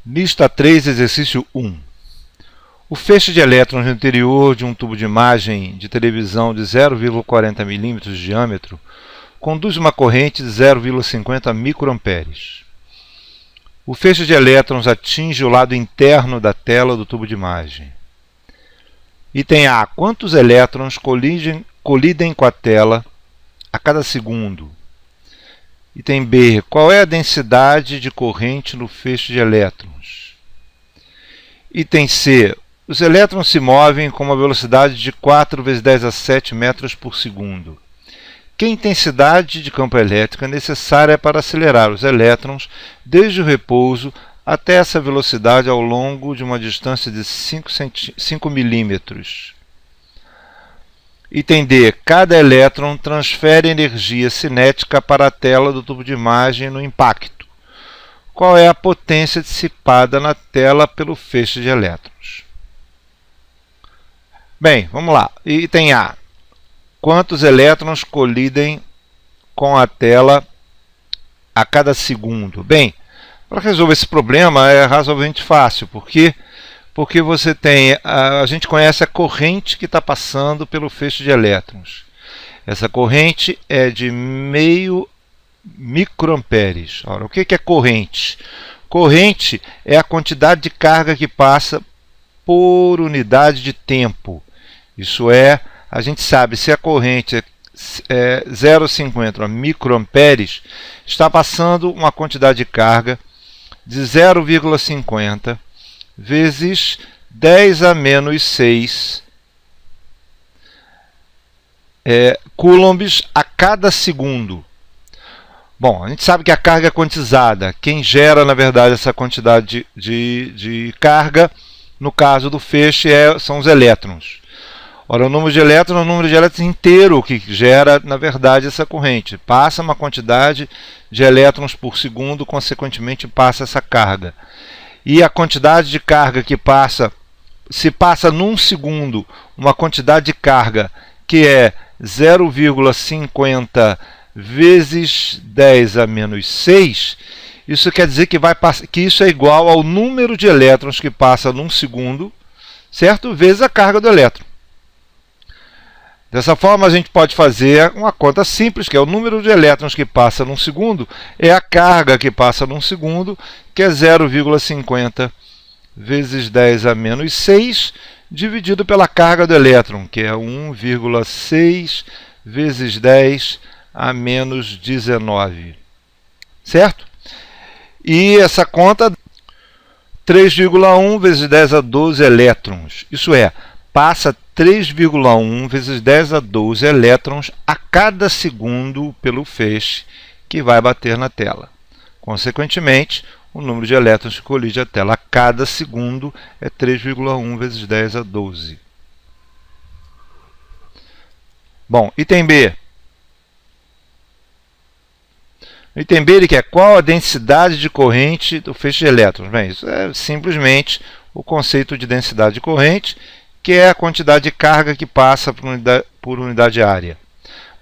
Lista 3, exercício 1. O feixe de elétrons no interior de um tubo de imagem de televisão de 0,40 mm de diâmetro conduz uma corrente de 0,50 microamperes. O feixe de elétrons atinge o lado interno da tela do tubo de imagem. Item A. Quantos elétrons colidem com a tela a cada segundo? Item B. Qual é a densidade de corrente no feixe de elétrons? Item C. Os elétrons se movem com uma velocidade de 4 × 10⁷ metros por segundo. Que intensidade de campo elétrico é necessária para acelerar os elétrons desde o repouso até essa velocidade ao longo de uma distância de 5 milímetros? Item D. Cada elétron transfere energia cinética para a tela do tubo de imagem no impacto. Qual é a potência dissipada na tela pelo feixe de elétrons? Bem, vamos lá. Item A. Quantos elétrons colidem com a tela a cada segundo? Bem, para resolver esse problema é razoavelmente fácil, porque você tem, a gente conhece a corrente que está passando pelo feixe de elétrons. Essa corrente é de meio microamperes. Ora, o que é corrente? Corrente é a quantidade de carga que passa por unidade de tempo. Isso é, a gente sabe se a corrente é 0,50 microamperes, está passando uma quantidade de carga de 0,50 vezes 10 a menos 6 coulombs a cada segundo. Bom, a gente sabe que a carga é quantizada. Quem gera, na verdade, essa quantidade de carga, no caso do feixe, são os elétrons. Ora, o número de elétrons é o número de elétrons inteiro que gera, na verdade, essa corrente. Passa uma quantidade de elétrons por segundo, consequentemente passa essa carga. E a quantidade de carga que passa, se passa num segundo uma quantidade de carga que é 0,50 vezes 10 a menos 6, isso quer dizer que isso é igual ao número de elétrons que passa num segundo, certo? Vezes a carga do elétron. Dessa forma, a gente pode fazer uma conta simples, que é o número de elétrons que passa num segundo, é a carga que passa num segundo, que é 0,50 vezes 10 a menos 6, dividido pela carga do elétron, que é 1,6 vezes 10 a menos 19. Certo? E essa conta, 3,1 vezes 10 a 12 elétrons. Isso é, passa 3,1 vezes 10 a 12 elétrons a cada segundo pelo feixe que vai bater na tela. Consequentemente, o número de elétrons que colide a tela a cada segundo é 3,1 vezes 10 a 12. Bom, item B. Item B ele quer qual a densidade de corrente do feixe de elétrons? Bem, isso é simplesmente o conceito de densidade de corrente, que é a quantidade de carga que passa por unidade de área.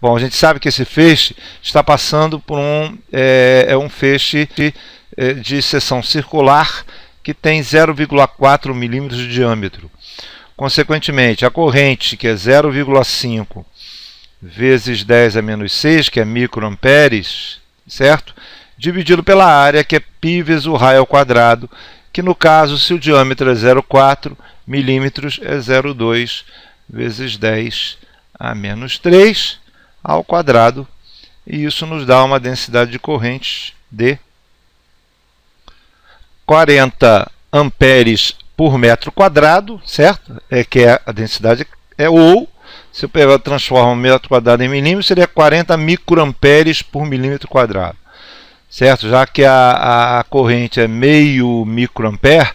Bom, a gente sabe que esse feixe está passando por um feixe de seção circular que tem 0,4 milímetros de diâmetro. Consequentemente, a corrente, que é 0,5 vezes 10 a menos 6, que é microamperes, certo? Dividido pela área, que é π vezes o raio ao quadrado, que no caso, se o diâmetro é 0,4 milímetros, é 0,2 vezes 10 a menos 3 ao quadrado, e isso nos dá uma densidade de corrente de 40 amperes por metro quadrado, certo? Que é a densidade, ou, se eu transformo metro quadrado em milímetro, seria 40 microamperes por milímetro quadrado. Certo? Já que a corrente é meio microampere,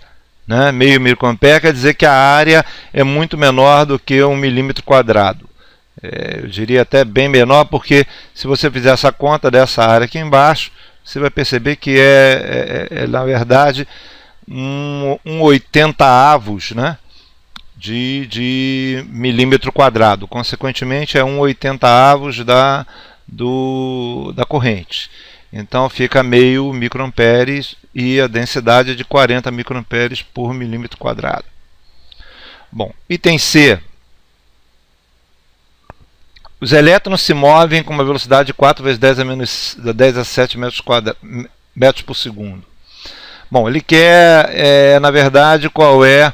né? Meio microampere quer dizer que a área é muito menor do que 1 milímetro quadrado. Eu diria até bem menor, porque se você fizer essa conta dessa área aqui embaixo, você vai perceber que na verdade, um 80avos, né? de milímetro quadrado. Consequentemente, é um 80avos da corrente. Então fica meio microamperes e a densidade é de 40 microamperes por milímetro quadrado. Bom, item C. Os elétrons se movem com uma velocidade de 4 vezes 10 a 7 metros por segundo. Bom, ele quer, na verdade, qual é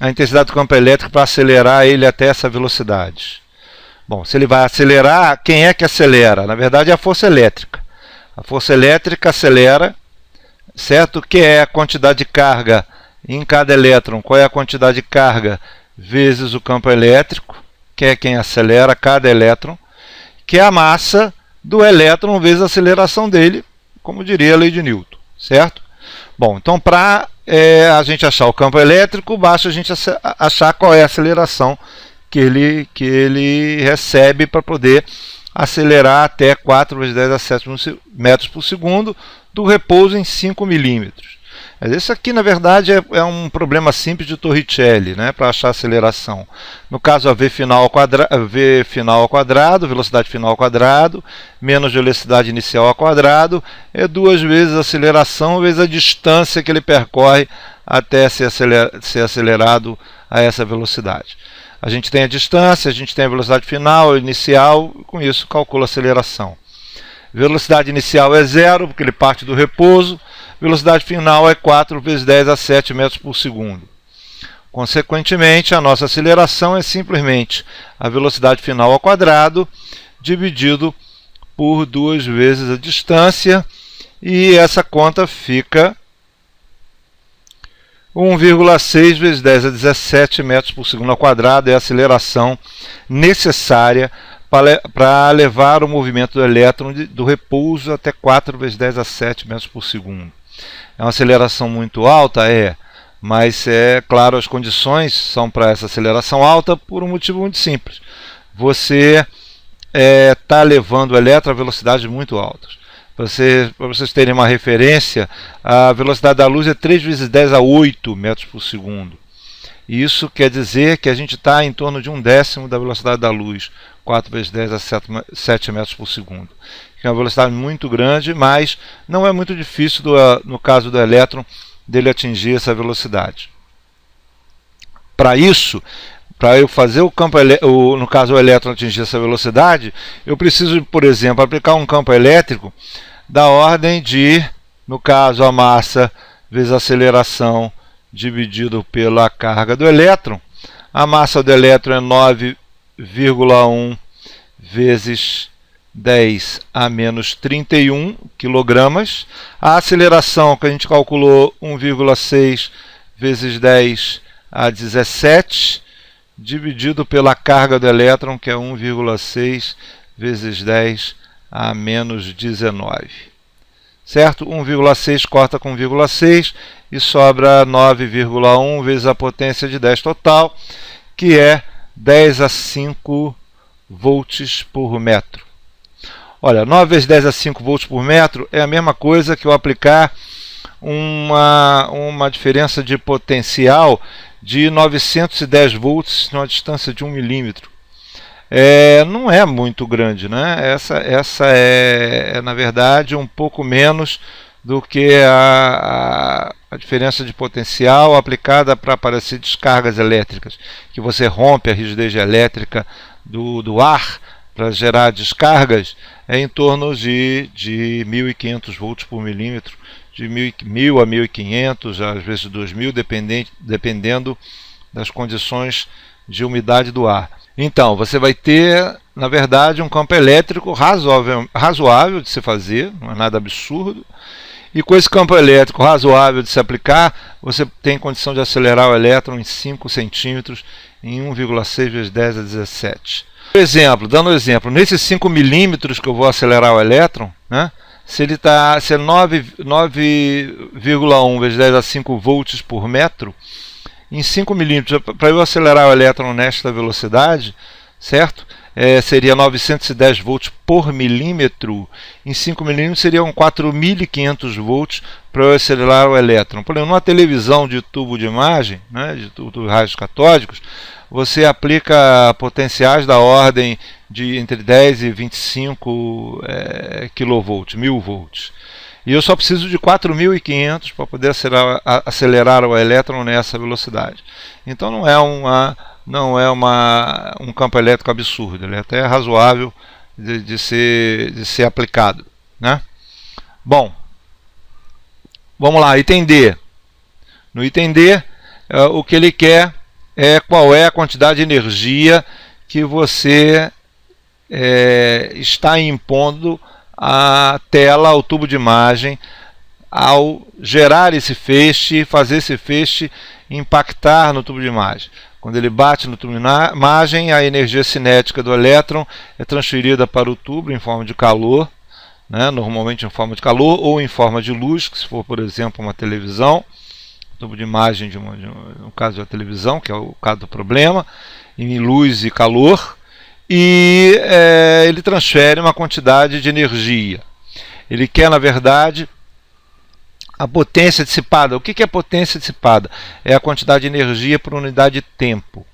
a intensidade do campo elétrico para acelerar ele até essa velocidade. Bom, se ele vai acelerar, quem é que acelera? Na verdade é a força elétrica. A força elétrica acelera, certo? Que é a quantidade de carga em cada elétron. Qual é a quantidade de carga vezes o campo elétrico, que é quem acelera cada elétron, que é a massa do elétron vezes a aceleração dele, como diria a lei de Newton, certo? Bom, então para a gente achar o campo elétrico, basta a gente achar qual é a aceleração que ele recebe para poder acelerar até 4 vezes 10 a 7 metros por segundo do repouso em 5 milímetros. Isso aqui, na verdade, é um problema simples de Torricelli, né, para achar a aceleração. No caso, a V final ao quadrado, velocidade final ao quadrado, menos velocidade inicial ao quadrado, é 2 vezes a aceleração vezes a distância que ele percorre até ser acelerado a essa velocidade. A gente tem a distância, a gente tem a velocidade final, inicial, com isso calcula a aceleração. Velocidade inicial é 0, porque ele parte do repouso. Velocidade final é 4 vezes 10 a 7 metros por segundo. Consequentemente, a nossa aceleração é simplesmente a velocidade final ao quadrado dividido por 2 vezes a distância, e essa conta fica 1,6 vezes 10 a 17 metros por segundo ao quadrado, é a aceleração necessária para levar o movimento do elétron do repouso até 4 vezes 10 a 7 metros por segundo. É uma aceleração muito alta? Mas claro, as condições são para essa aceleração alta por um motivo muito simples. Você está levando o elétron a velocidades muito altas. Para vocês terem uma referência, a velocidade da luz é 3 vezes 10 a 8 metros por segundo. E isso quer dizer que a gente está em torno de 1/10 da velocidade da luz, 4 vezes 10 a 7 metros por segundo. Que é uma velocidade muito grande, mas não é muito difícil, no caso do elétron, dele atingir essa velocidade. Para isso, para eu fazer no caso o elétron atingir essa velocidade, eu preciso, por exemplo, aplicar um campo elétrico da ordem de, no caso, a massa vezes a aceleração dividido pela carga do elétron. A massa do elétron é 9,1 vezes 10 a menos 31 kg. A aceleração que a gente calculou, 1,6 vezes 10 a 17, dividido pela carga do elétron, que é 1,6 vezes 10 a menos 19. Certo? 1,6 corta com 1,6 e sobra 9,1 vezes a potência de 10 total, que é 10 a 5 volts por metro. Olha, 9 vezes 10 a 5 volts por metro é a mesma coisa que eu aplicar uma diferença de potencial de 910 volts numa distância de 1 milímetro. Não é muito grande, né? Essa é, na verdade, um pouco menos do que a diferença de potencial aplicada para aparecer descargas elétricas, que você rompe a rigidez elétrica do ar para gerar descargas, é em torno de 1.500 volts por milímetro, de 1.000 a 1.500, às vezes 2.000, dependendo das condições de umidade do ar. Então, você vai ter, na verdade, um campo elétrico razoável de se fazer, não é nada absurdo, e com esse campo elétrico razoável de se aplicar, você tem condição de acelerar o elétron em 5 centímetros em 1,6 vezes 10 a 17. Dando um exemplo, nesses 5 milímetros que eu vou acelerar o elétron, né, se é 9,1 vezes 10 a 5 volts por metro, em 5 milímetros, para eu acelerar o elétron nesta velocidade, certo? seria 910 volts por milímetro, em 5 milímetros seriam 4.500 volts para eu acelerar o elétron. Por exemplo, numa televisão de tubo de imagem, né, de raios catódicos, você aplica potenciais da ordem de entre 10 e 25 kV, 1000 volts. E eu só preciso de 4.500 para poder acelerar o elétron nessa velocidade. Então não é um campo elétrico absurdo, ele é até razoável de ser aplicado, né? Bom, vamos lá, item D. No item D, o que ele quer é qual é a quantidade de energia que você está impondo à tela, ao tubo de imagem, ao gerar esse feixe, fazer esse feixe impactar no tubo de imagem. Quando ele bate no tubo de imagem, a energia cinética do elétron é transferida para o tubo em forma de calor, né? Normalmente em forma de calor ou em forma de luz, que se for, por exemplo, uma televisão, tubo de imagem no caso da televisão, que é o caso do problema, em luz e calor, e ele transfere uma quantidade de energia. Ele quer, na verdade, a potência dissipada. O que é potência dissipada? É a quantidade de energia por unidade de tempo.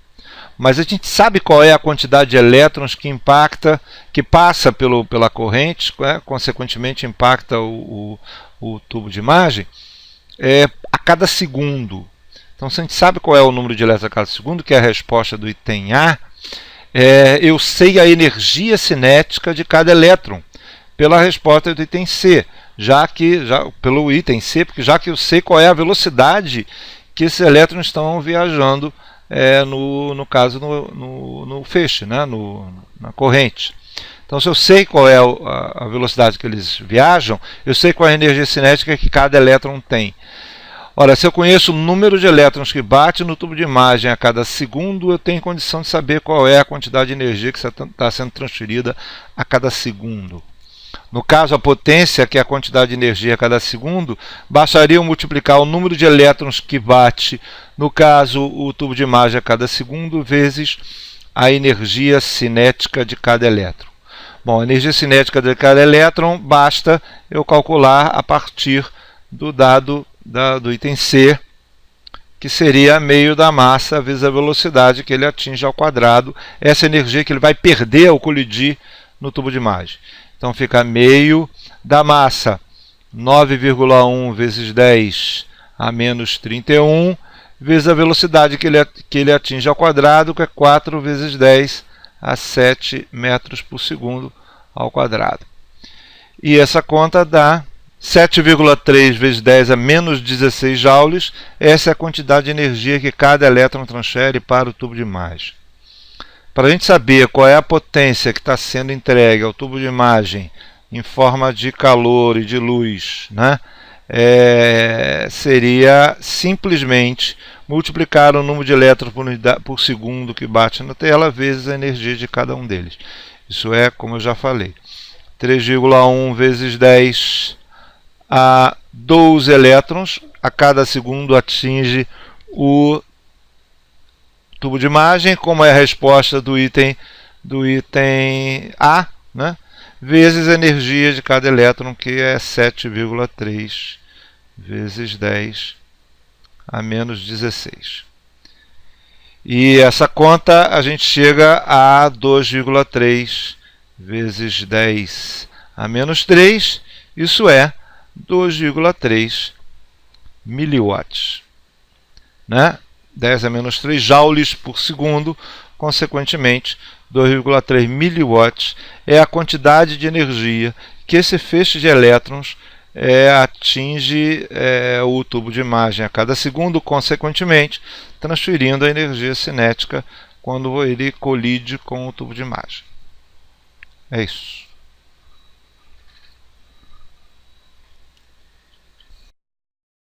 Mas a gente sabe qual é a quantidade de elétrons que impacta, que passa pela corrente, consequentemente impacta o tubo de imagem, a cada segundo. Então, se a gente sabe qual é o número de elétrons a cada segundo, que é a resposta do item A, eu sei a energia cinética de cada elétron pela resposta do item C, pelo item C, porque já que eu sei qual é a velocidade que esses elétrons estão viajando, no caso no feixe, né, na corrente. Então, se eu sei qual é a velocidade que eles viajam, eu sei qual é a energia cinética que cada elétron tem. Ora, se eu conheço o número de elétrons que bate no tubo de imagem a cada segundo, eu tenho condição de saber qual é a quantidade de energia que está sendo transferida a cada segundo. No caso, a potência, que é a quantidade de energia a cada segundo, bastaria eu multiplicar o número de elétrons que bate, no caso, o tubo de imagem a cada segundo, vezes a energia cinética de cada elétron. Bom, a energia cinética de cada elétron basta eu calcular a partir do dado do item C, que seria meio da massa vezes a velocidade que ele atinge ao quadrado, essa energia que ele vai perder ao colidir no tubo de imagem. Então fica meio da massa, 9,1 vezes 10 a menos 31, vezes a velocidade que ele atinge ao quadrado, que é 4 vezes 10 a 7 metros por segundo ao quadrado. E essa conta dá 7,3 vezes 10 a menos 16 joules, essa é a quantidade de energia que cada elétron transfere para o tubo de imagem. Para a gente saber qual é a potência que está sendo entregue ao tubo de imagem em forma de calor e de luz, né, seria simplesmente multiplicar o número de elétrons por segundo que bate na tela vezes a energia de cada um deles. Isso é, como eu já falei, 3,1 vezes 10 a 12 elétrons a cada segundo atinge o tubo de imagem, como é a resposta do item A, né, vezes a energia de cada elétron, que é 7,3 vezes 10 a menos 16. E essa conta a gente chega a 2,3 vezes 10 a menos 3, isso é 2,3 miliwatts, né? 10 a menos 3 joules por segundo, consequentemente 2,3 miliwatts é a quantidade de energia que esse feixe de elétrons atinge o tubo de imagem a cada segundo, consequentemente transferindo a energia cinética quando ele colide com o tubo de imagem. É isso.